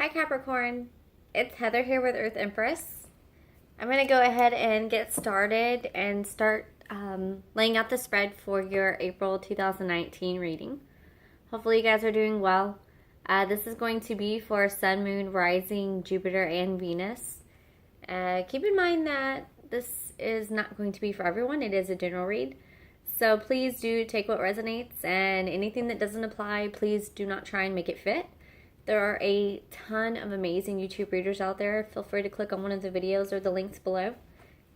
Hi Capricorn, it's Heather here with Earth Empress. I'm going to go ahead and get started and start laying out the spread for your April 2019 reading. Hopefully you guys are doing well. This is going to be for Sun, Moon, Rising, Jupiter, and Venus. Keep in mind that this is not going to be for everyone. It is a general read. So please do take what resonates, and anything that doesn't apply, please do not try and make it fit. There are a ton of amazing YouTube readers out there. Feel free to click on one of the videos or the links below.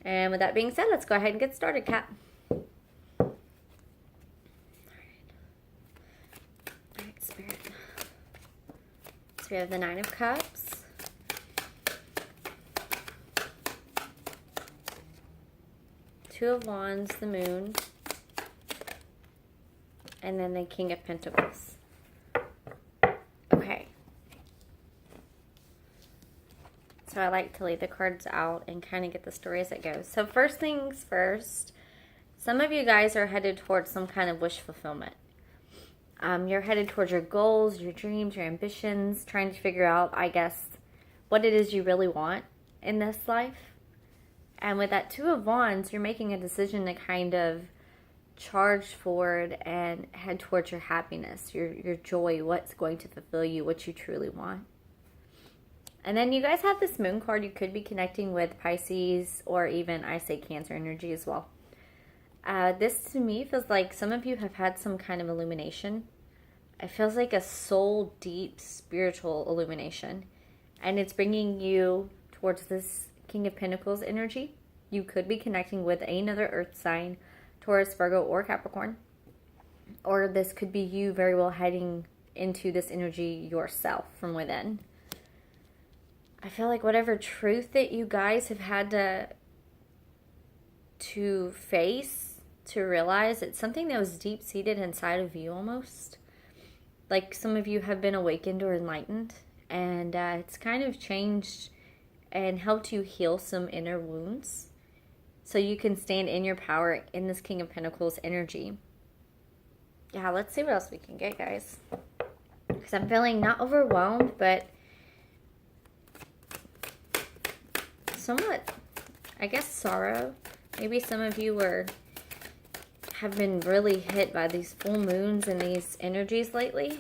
And with that being said, let's go ahead and get started, Cap. All right, Spirit. So we have the Nine of Cups. Two of Wands, the Moon. And then the King of Pentacles. Okay. So I like to lay the cards out and kind of get the story as it goes. So first things first, some of you guys are headed towards some kind of wish fulfillment. You're headed towards your goals, your dreams, your ambitions, trying to figure out, I guess, what it is you really want in this life. And with that Two of Wands, you're making a decision to kind of charge forward and head towards your happiness, your joy, what's going to fulfill you, what you truly want. And then you guys have this Moon card. You could be connecting with Pisces or even, I say, Cancer energy as well. This to me feels like some of you have had some kind of illumination. It feels like a soul deep spiritual illumination. And it's bringing you towards this King of Pentacles energy. You could be connecting with another earth sign, Taurus, Virgo, or Capricorn. Or this could be you very well heading into this energy yourself from within. I feel like whatever truth that you guys have had to face, to realize, it's something that was deep-seated inside of you almost. Like some of you have been awakened or enlightened, and it's kind of changed and helped you heal some inner wounds so you can stand in your power in this King of Pentacles energy. Yeah, let's see what else we can get, guys. Because I'm feeling not overwhelmed, but somewhat, I guess, sorrow. Maybe some of you have been really hit by these full moons and these energies lately.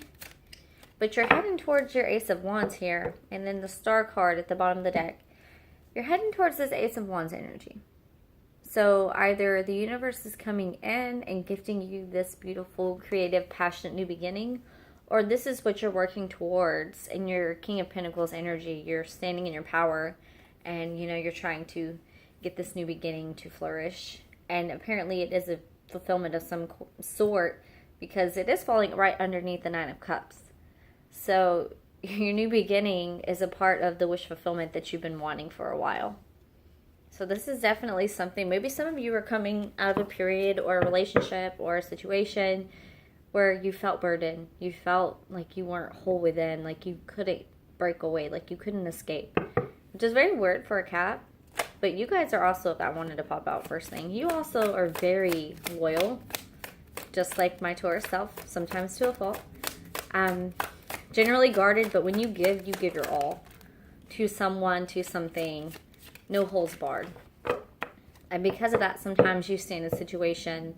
But you're heading towards your Ace of Wands here, and then the Star card at the bottom of the deck. You're heading towards this Ace of Wands energy. So either the universe is coming in and gifting you this beautiful, creative, passionate new beginning, or this is what you're working towards in your King of Pentacles energy. You're standing in your power, and you're trying to get this new beginning to flourish. And apparently it is a fulfillment of some sort, because it is falling right underneath the Nine of Cups. So your new beginning is a part of the wish fulfillment that you've been wanting for a while. So this is definitely something. Maybe some of you are coming out of a period or a relationship or a situation where you felt burdened. You felt like you weren't whole within, like you couldn't break away, like you couldn't escape. Which is very weird for a cat. But you guys are also, if I wanted to pop out first thing, you also are very loyal. Just like my Taurus self, sometimes to a fault. Generally guarded, but when you give your all. To someone, to something. No holds barred. And because of that, sometimes you stay in a situation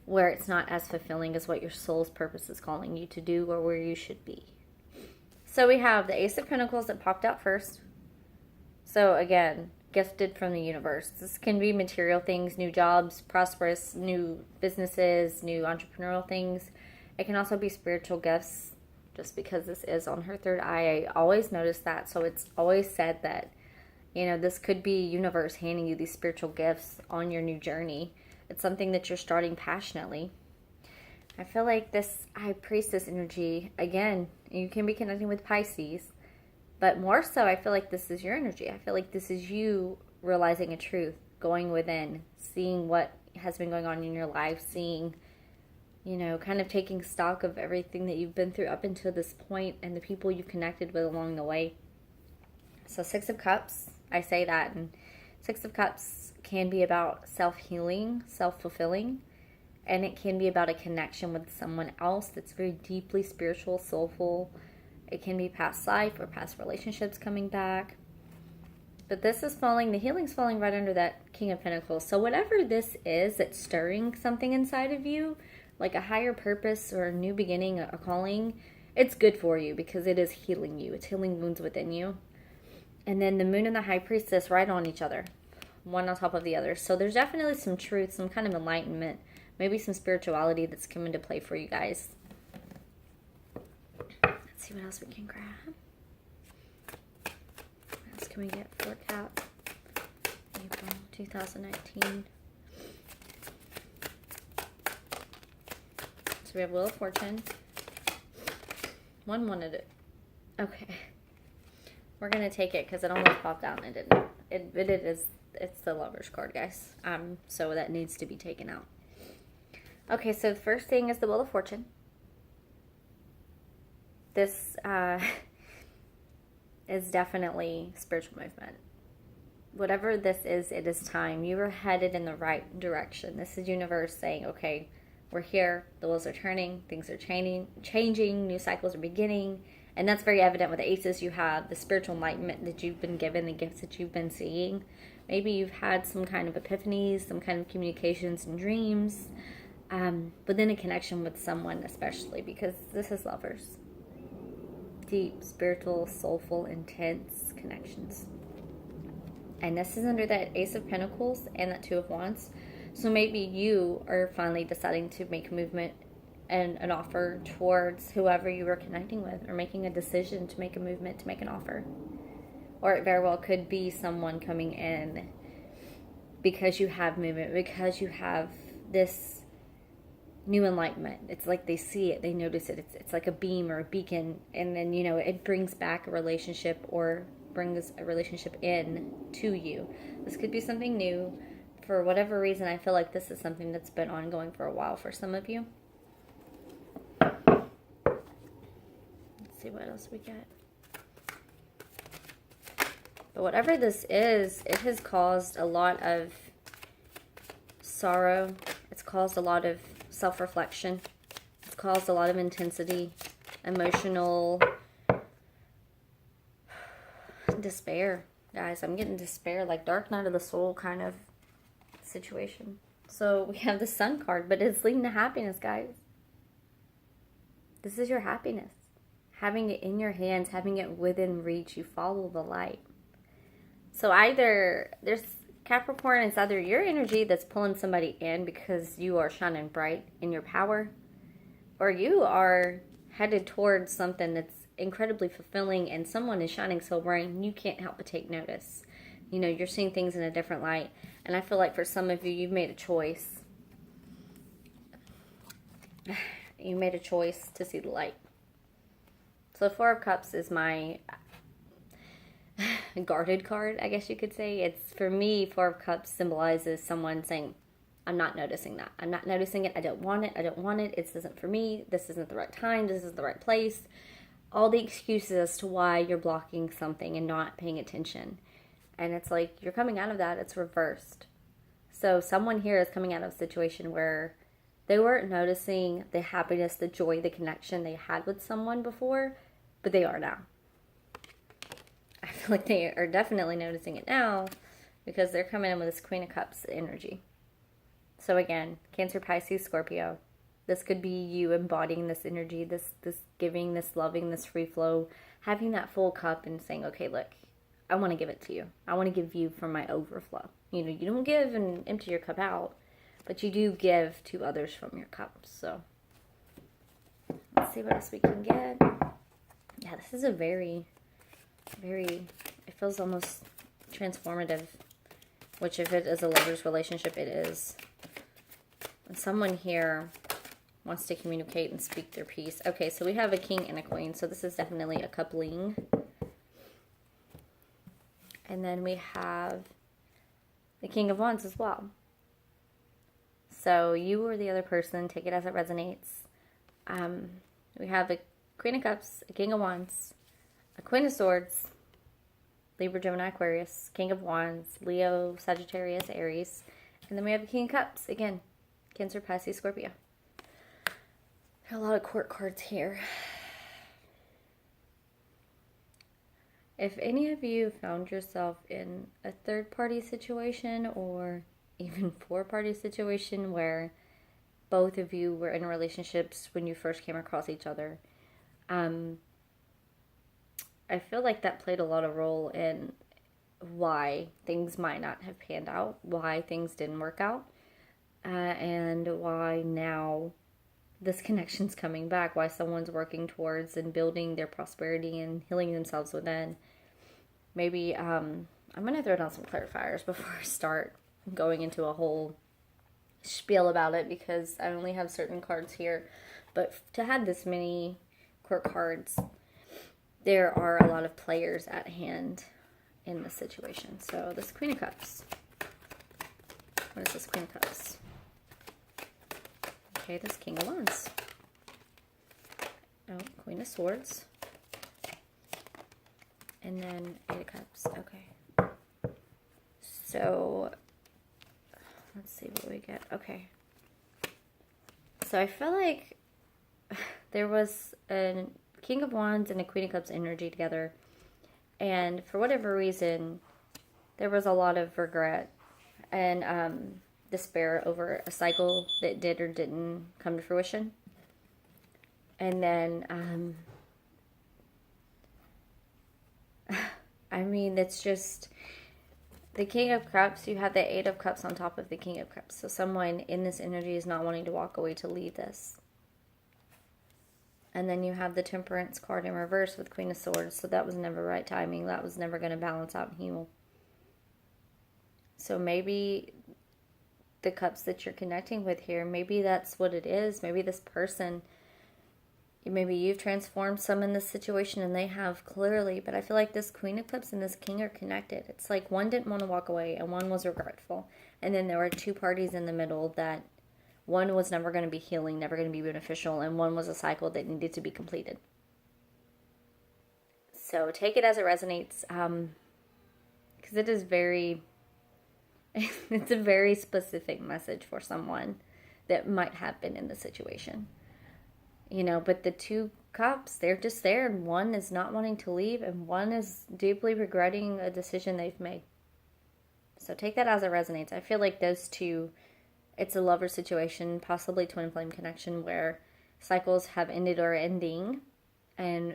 where it's not as fulfilling as what your soul's purpose is calling you to do or where you should be. So we have the Ace of Pentacles that popped out first. So again, gifted from the universe. This can be material things, new jobs, prosperous, new businesses, new entrepreneurial things. It can also be spiritual gifts, just because this is on her third eye. I always notice that. So it's always said that this could be universe handing you these spiritual gifts on your new journey. It's something that you're starting passionately. I feel like this High Priestess energy, again, you can be connecting with Pisces, but more so, I feel like this is your energy. I feel like this is you realizing a truth, going within, seeing what has been going on in your life, seeing, kind of taking stock of everything that you've been through up until this point and the people you've connected with along the way. So Six of Cups. I say that, and Six of Cups can be about self-healing, self-fulfilling, and it can be about a connection with someone else that's very deeply spiritual, soulful, It can be past life or past relationships coming back. But this is falling, the healing's falling right under that King of Pentacles. So whatever this is that's stirring something inside of you, like a higher purpose or a new beginning, a calling, it's good for you because it is healing you. It's healing wounds within you. And then the Moon and the High Priestess right on each other, one on top of the other. So there's definitely some truth, some kind of enlightenment, maybe some spirituality that's come into play for you guys. Let's see what else we can grab. What else can we get for Cap? April 2019. So we have Wheel of Fortune. One wanted it. Okay. We're going to take it because it almost popped out and it didn't. It's the Lover's card, guys. So that needs to be taken out. Okay, so the first thing is the Wheel of Fortune. This is definitely spiritual movement. Whatever this is, it is time. You are headed in the right direction. This is universe saying, okay, we're here. The wheels are turning. Things are changing. New cycles are beginning. And that's very evident with the aces. You have the spiritual enlightenment that you've been given, the gifts that you've been seeing. Maybe you've had some kind of epiphanies, some kind of communications and dreams. But then a connection with someone especially, because this is lovers. Deep, spiritual, soulful, intense connections. And this is under that Ace of Pentacles and that Two of Wands. So maybe you are finally deciding to make a movement and an offer towards whoever you were connecting with, or making a decision to make a movement, to make an offer. Or it very well could be someone coming in because you have movement, because you have this new enlightenment. It's like they see it, they notice it. It's like a beam or a beacon, and then, you know, it brings back a relationship or brings a relationship in to you. This could be something new. For whatever reason, I feel like this is something that's been ongoing for a while for some of you. Let's see what else we get. But whatever this is, it has caused a lot of sorrow. It's caused a lot of self-reflection. It's caused a lot of intensity, emotional despair. Guys, I'm getting despair, like dark night of the soul kind of situation. So we have the Sun card, but it's leading to happiness, guys. This is your happiness. Having it in your hands, having it within reach, you follow the light. So either there's Capricorn, it's either your energy that's pulling somebody in because you are shining bright in your power, or you are headed towards something that's incredibly fulfilling and someone is shining so bright and you can't help but take notice. You know, you're seeing things in a different light. And I feel like for some of you, you've made a choice. You made a choice to see the light. So Four of Cups is my guarded card, I guess you could say. It's, for me, Four of Cups symbolizes someone saying, I'm not noticing that. I'm not noticing it. I don't want it. I don't want it. It isn't for me. This isn't the right time. This isn't the right place. All the excuses as to why you're blocking something and not paying attention. And it's like, you're coming out of that. It's reversed. So someone here is coming out of a situation where they weren't noticing the happiness, the joy, the connection they had with someone before, but they are now. I feel like they are definitely noticing it now because they're coming in with this Queen of Cups energy. So again, Cancer, Pisces, Scorpio. This could be you embodying this energy, this giving, this loving, this free flow, having that full cup and saying, okay, look, I want to give it to you. I want to give you from my overflow. You know, you don't give and empty your cup out, but you do give to others from your cup. So let's see what else we can get. Yeah, this is a very, it feels almost transformative, which if it is a lover's relationship, it is. And someone here wants to communicate and speak their piece. Okay, so we have a king and a queen, so this is definitely a coupling. And then we have the King of Wands as well. So you or the other person, take it as it resonates. We have a Queen of Cups, a King of Wands, a Queen of Swords, Libra, Gemini, Aquarius, King of Wands, Leo, Sagittarius, Aries. And then we have the King of Cups, again, Cancer, Pisces, Scorpio. There are a lot of court cards here. If any of you found yourself in a third-party situation or even four-party situation where both of you were in relationships when you first came across each other, I feel like that played a lot of role in why things might not have panned out, why things didn't work out, and why now this connection's coming back, why someone's working towards and building their prosperity and healing themselves within. Maybe, I'm going to throw down some clarifiers before I start going into a whole spiel about it, because I only have certain cards here. But to have this many court cards, there are a lot of players at hand in this situation. So this Queen of Cups. What is this Queen of Cups? Okay, this King of Wands. Oh, Queen of Swords. And then Eight of Cups. Okay. So, let's see what we get. Okay. So I feel like there was a King of Wands and a Queen of Cups energy together. And for whatever reason, there was a lot of regret and despair over a cycle that did or didn't come to fruition. And then, I mean, it's just the King of Cups. You have the Eight of Cups on top of the King of Cups. So someone in this energy is not wanting to walk away to leave this. And then you have the Temperance card in reverse with Queen of Swords. So that was never right timing. That was never going to balance out and heal. So maybe the cups that you're connecting with here, maybe that's what it is. Maybe this person, maybe you've transformed some in this situation and they have clearly. But I feel like this Queen of Cups and this King are connected. It's like one didn't want to walk away and one was regretful. And then there were two parties in the middle that one was never going to be healing, never going to be beneficial, and one was a cycle that needed to be completed. So take it as it resonates, because it is very, it's a very specific message for someone that might have been in the situation. You know, but the two cups, they're just there, and one is not wanting to leave, and one is deeply regretting a decision they've made. So take that as it resonates. I feel like those two, it's a lover situation, possibly twin flame connection, where cycles have ended or are ending, and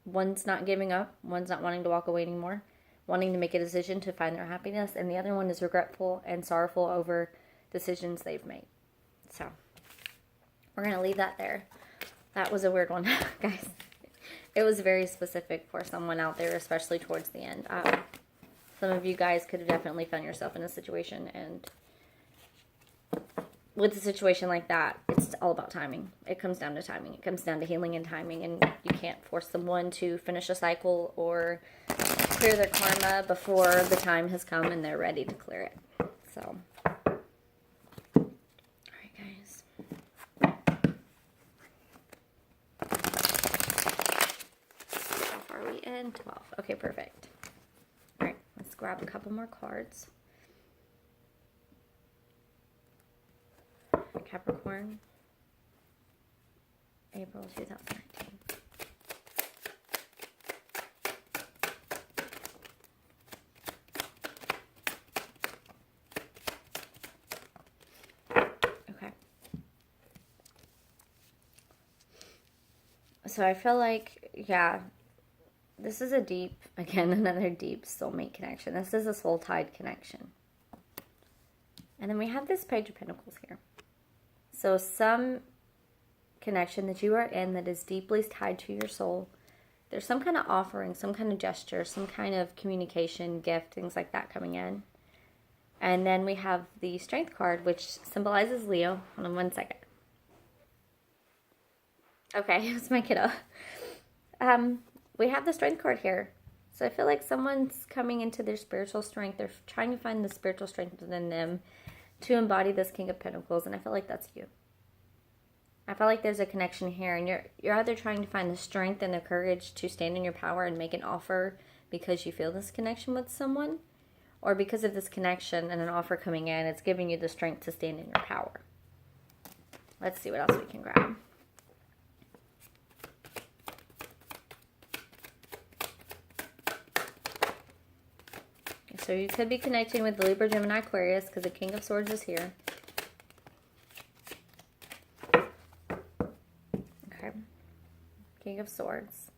one's not giving up, one's not wanting to walk away anymore, wanting to make a decision to find their happiness, and the other one is regretful and sorrowful over decisions they've made. So we're going to leave that there. That was a weird one, guys. It was very specific for someone out there, especially towards the end. Some of you guys could have definitely found yourself in a situation, and with a situation like that, it's all about timing. It comes down to timing. It comes down to healing and timing, and you can't force someone to finish a cycle or clear their karma before the time has come and they're ready to clear it. So, all right, guys. How far are we in? 12. Okay, perfect. All right, let's grab a couple more cards. Capricorn, April 2019. Okay. So I feel like, yeah, this is a deep, again, another deep soulmate connection. This is a soul-tied connection. And then we have this Page of Pentacles here. So some connection that you are in that is deeply tied to your soul. There's some kind of offering, some kind of gesture, some kind of communication, gift, things like that coming in. And then we have the Strength card, which symbolizes Leo. Hold on one second. Okay, it's my kiddo. We have the Strength card here. So I feel like someone's coming into their spiritual strength. They're trying to find the spiritual strength within them to embody this King of Pentacles, and I feel like that's you. I feel like there's a connection here, and you're either trying to find the strength and the courage to stand in your power and make an offer because you feel this connection with someone, or because of this connection and an offer coming in, it's giving you the strength to stand in your power. Let's see what else we can grab. So you could be connecting with Libra, Gemini, Aquarius because the King of Swords is here. Okay. King of Swords.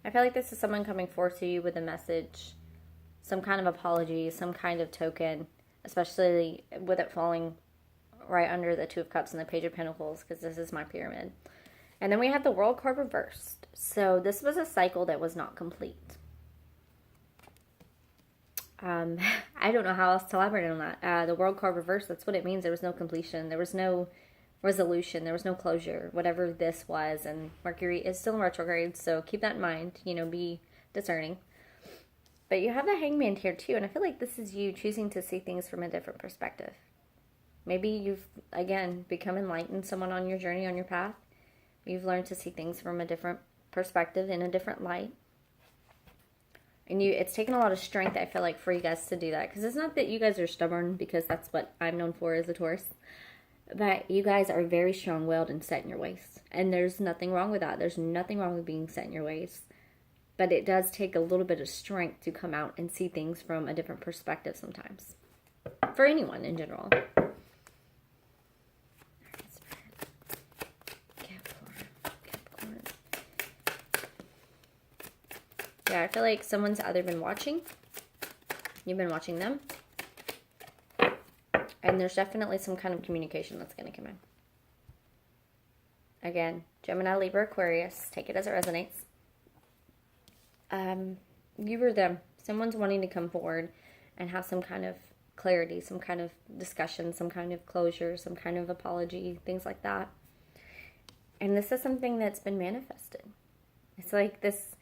I feel like this is someone coming forth to you with a message, some kind of apology, some kind of token, especially with it falling right under the Two of Cups and the Page of Pentacles, because this is my pyramid. And then we have the World card reversed. So this was a cycle that was not complete. I don't know how else to elaborate on that. The World card reversed, that's what it means. There was no completion. There was no resolution. There was no closure, whatever this was. And Mercury is still in retrograde, so keep that in mind. You know, be discerning. But you have the Hangman here too, and I feel like this is you choosing to see things from a different perspective. Maybe you've, again, become enlightened, someone on your journey, on your path. You've learned to see things from a different perspective, in a different light. And it's taken a lot of strength, I feel like, for you guys to do that. Because it's not that you guys are stubborn, because that's what I'm known for as a Taurus. But you guys are very strong-willed and set in your ways. And there's nothing wrong with that. There's nothing wrong with being set in your ways. But it does take a little bit of strength to come out and see things from a different perspective sometimes. For anyone in general. Yeah, I feel like someone's either been watching, you've been watching them, and there's definitely some kind of communication that's going to come in. Again, Gemini, Libra, Aquarius, take it as it resonates. You or them, someone's wanting to come forward and have some kind of clarity, some kind of discussion, some kind of closure, some kind of apology, things like that. And this is something that's been manifested. It's like this...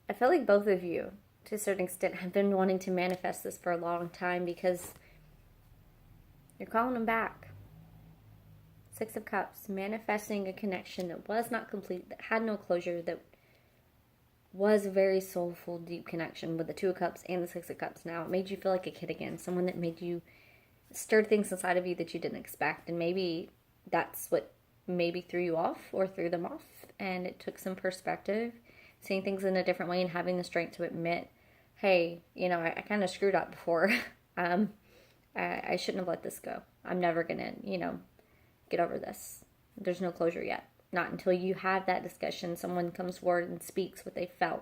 I feel like both of you, to a certain extent, have been wanting to manifest this for a long time because you're calling them back. Six of Cups, manifesting a connection that was not complete, that had no closure, that was a very soulful, deep connection with the Two of Cups and the Six of Cups. Now, it made you feel like a kid again, someone that made you stir things inside of you that you didn't expect, and maybe that's what maybe threw you off or threw them off, and it took some perspective. Seeing things in a different way and having the strength to admit, hey, you know, I kind of screwed up before. I shouldn't have let this go. I'm never going to, you know, get over this. There's no closure yet. Not until you have that discussion, someone comes forward and speaks what they felt.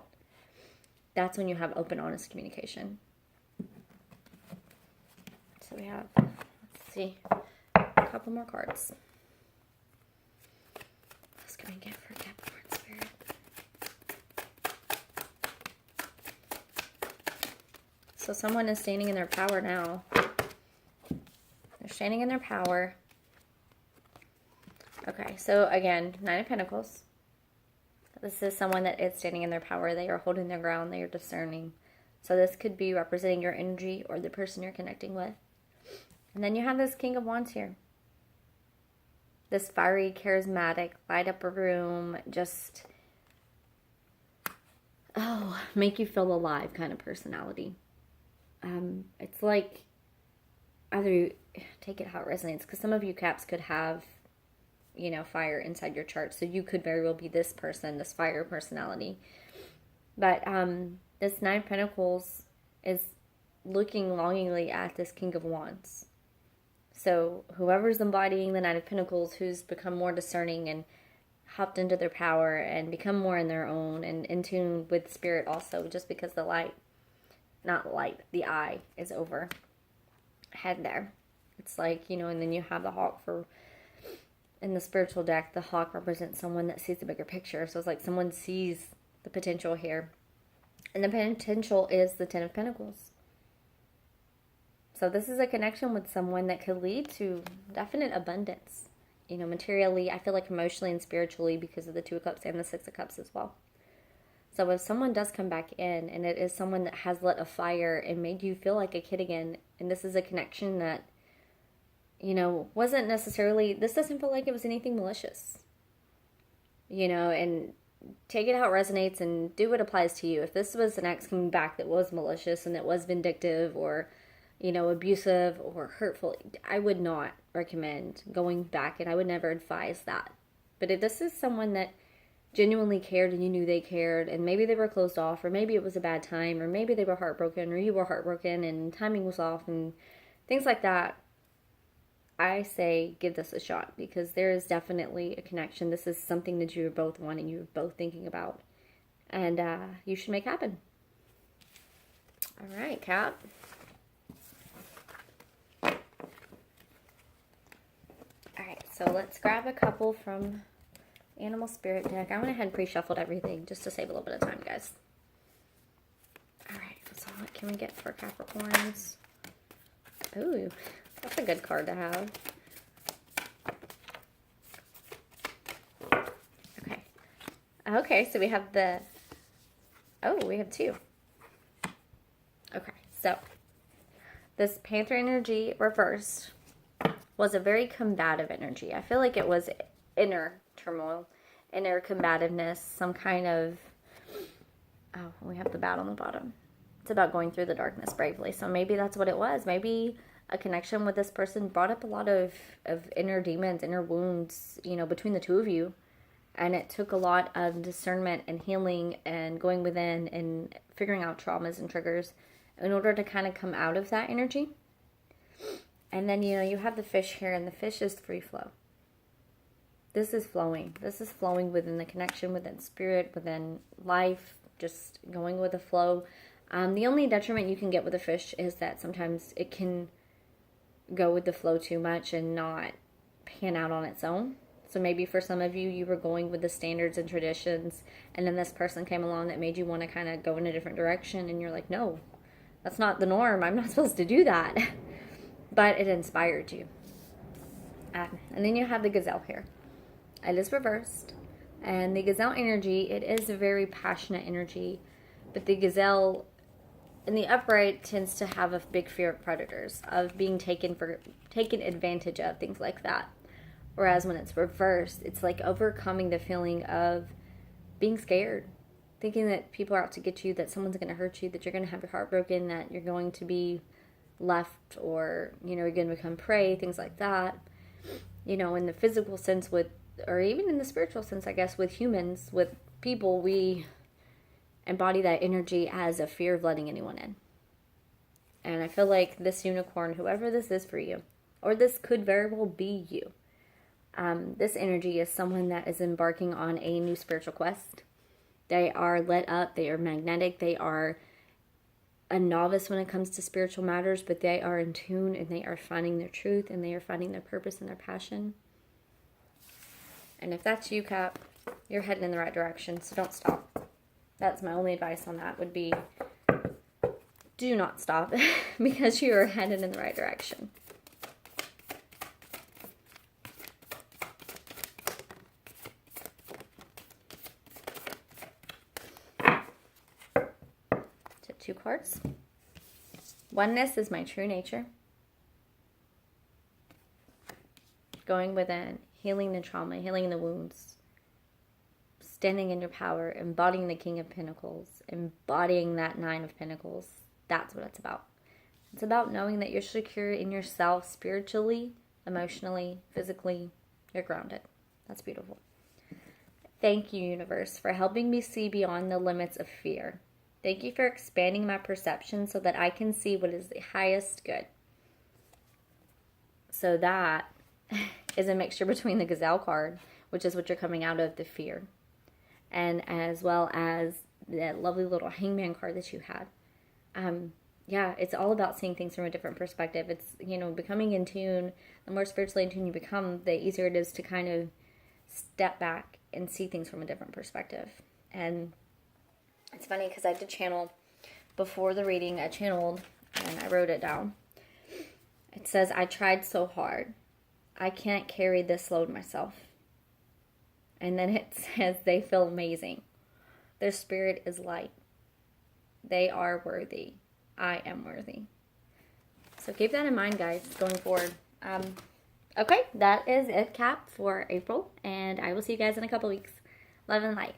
That's when you have open, honest communication. So we have, let's see, a couple more cards. What can I get for Capricorn Spirit? So someone is standing in their power now. They're standing in their power. Okay, so again, Nine of Pentacles. This is someone that is standing in their power. They are holding their ground. They are discerning. So this could be representing your energy or the person you're connecting with. And then you have this King of Wands here. This fiery, charismatic, light up a room, just, make you feel alive kind of personality. It's like, either you take it how it resonates, because some of you Caps could have, you know, fire inside your chart, so you could very well be this person, this fire personality. But this Nine of Pentacles is looking longingly at this King of Wands. So whoever's embodying the Nine of Pentacles, who's become more discerning and hopped into their power and become more in their own and in tune with spirit also, just because the light, not light, the eye is over head there. It's like, you know, and then you have the hawk for, in the spiritual deck, the hawk represents someone that sees the bigger picture. So it's like someone sees the potential here. And the potential is the Ten of Pentacles. So this is a connection with someone that could lead to definite abundance. You know, materially, I feel like emotionally and spiritually, because of the Two of Cups and the Six of Cups as well. So if someone does come back in, and it is someone that has lit a fire and made you feel like a kid again, and this is a connection that, you know, wasn't necessarily, this doesn't feel like it was anything malicious. You know, and take it how it resonates and do what applies to you. If this was an ex coming back that was malicious and that was vindictive or, you know, abusive or hurtful, I would not recommend going back, and I would never advise that. But if this is someone that genuinely cared and you knew they cared, and maybe they were closed off, or maybe it was a bad time, or maybe they were heartbroken, or you were heartbroken and timing was off and things like that, I say give this a shot, because there is definitely a connection. This is something that you're both wanting, you're both thinking about, and you should make happen. All right, Cap. All right, so let's grab a couple from Animal Spirit deck. I went ahead and pre-shuffled everything just to save a little bit of time, guys. All right, so what can we get for Capricorns? Ooh, that's a good card to have. Okay. Okay, so we have we have two. Okay, so this Panther energy reversed was a very combative energy. I feel like it was inner turmoil, inner combativeness, some kind of, oh, we have the bat on the bottom. It's about going through the darkness bravely. So maybe that's what it was. Maybe a connection with this person brought up a lot of inner demons, inner wounds, you know, between the two of you. And it took a lot of discernment and healing and going within and figuring out traumas and triggers in order to kind of come out of that energy. And then, you know, you have the fish here, and the fish is free flow. This is flowing. This is flowing within the connection, within spirit, within life, just going with the flow. The only detriment you can get with a fish is that sometimes it can go with the flow too much and not pan out on its own. So maybe for some of you, you were going with the standards and traditions, and then this person came along that made you want to kind of go in a different direction, and you're like, no, that's not the norm. I'm not supposed to do that. But it inspired you. And then you have the gazelle here. It is reversed. And the gazelle energy, it is a very passionate energy. But the gazelle in the upright tends to have a big fear of predators, of being taken advantage of, things like that. Whereas when it's reversed, it's like overcoming the feeling of being scared, thinking that people are out to get you, that someone's going to hurt you, that you're going to have your heart broken, that you're going to be left, or, you know, you're going to become prey, things like that. You know, in the physical sense or even in the spiritual sense, I guess, with humans, with people, we embody that energy as a fear of letting anyone in. And I feel like this unicorn, whoever this is for you, or this could very well be you, this energy is someone that is embarking on a new spiritual quest. They are lit up, they are magnetic, they are a novice when it comes to spiritual matters, but they are in tune, and they are finding their truth, and they are finding their purpose and their passion. And if that's you, Cap, you're heading in the right direction, so don't stop. That's my only advice on that, would be do not stop, because you are headed in the right direction. Two cards. Oneness is my true nature. Going within, healing the trauma, healing the wounds, standing in your power, embodying the King of Pentacles, embodying that Nine of Pentacles. That's what it's about. It's about knowing that you're secure in yourself spiritually, emotionally, physically. You're grounded. That's beautiful. Thank you, universe, for helping me see beyond the limits of fear. Thank you for expanding my perception so that I can see what is the highest good. So that is a mixture between the gazelle card, which is what you're coming out of, the fear, and as well as that lovely little hangman card that you had. Yeah, it's all about seeing things from a different perspective. It's, you know, becoming in tune. The more spiritually in tune you become, the easier it is to kind of step back and see things from a different perspective. And it's funny because I did channel before the reading. I channeled and I wrote it down. It says, I tried so hard. I can't carry this load myself. And then it says, they feel amazing. Their spirit is light. They are worthy. I am worthy. So keep that in mind, guys, going forward. Okay, that is it, Cap, for April. And I will see you guys in a couple weeks. Love and light.